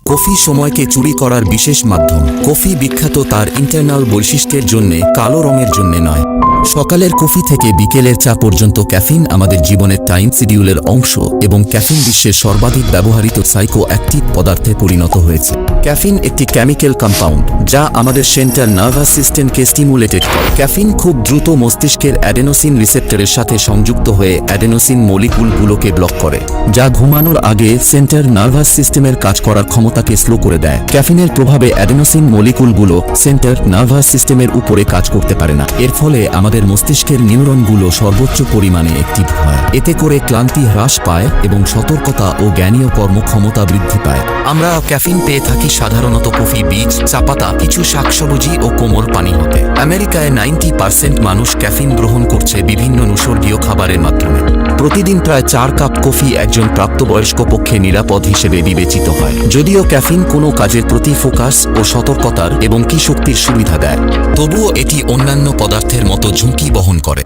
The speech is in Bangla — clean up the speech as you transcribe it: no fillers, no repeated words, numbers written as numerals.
কফি সময়কে চুরি করার বিশেষ মাধ্যম। কফি বিখ্যাত তার ইন্টারনাল বৈশিষ্ট্যের জন্যে, কালো রঙের জন্যে নয়। সকালের কফি থেকে বিকেলের চা পর্যন্ত ক্যাফিন আমাদের জীবনের টাইম শিডিউলের অংশ এবং ক্যাফিন বিশ্বের সর্বাধিক ব্যবহৃত সাইকো অ্যাক্টিভ পদার্থে পরিণত হয়েছে। ক্যাফিন একটি কেমিক্যাল কম্পাউন্ড যা আমাদের সেন্ট্রাল নার্ভাস সিস্টেমকে স্টিমুলেটেড করে। ক্যাফিন খুব দ্রুত মস্তিষ্কের অ্যাডেনোসিন রিসেপ্টরের সাথে সংযুক্ত হয়ে অ্যাডেনোসিন মলিকুলগুলোকে ব্লক করে, যা ঘুমানোর আগে সেন্ট্রাল নার্ভাস সিস্টেমের কাজ করার ক্ষমতাকে স্লো করে দেয়। ক্যাফিনের প্রভাবে অ্যাডেনোসিন মলিকুলগুলো সেন্ট্রাল নার্ভাস সিস্টেমের উপরে কাজ করতে পারে না। এর ফলে আমাদের মস্তিষ্কের নিউরনগুলো সর্বোচ্চ পরিমাণে অ্যাক্টিভ হয়। এতে করে ক্লান্তি হ্রাস পায় এবং সতর্কতা ও জ্ঞানীয় কর্মক্ষমতা বৃদ্ধি পায়। আমরা ক্যাফিন পেয়ে থাকি সাধারণত কফি বীজ, চা পাতা, কিছু শাকসবজি ও কোমল পানি হতে। আমেরিকায় 90% মানুষ ক্যাফিন গ্রহণ করছে বিভিন্ন নৈসর্গীয় খাবারের মাধ্যমে। প্রতিদিন প্রায় 4 কাপ কফি একজন প্রাপ্তবয়স্ক পক্ষে নিরাপদ হিসেবে বিবেচিত হয়। যদিও ক্যাফিন কোনো কাজের প্রতি ফোকাস ও সতর্কতার এবং কি শক্তির সুবিধা দেয়, তবুও এটি অন্যান্য পদার্থের মতো ঝুঁকি বহন করে।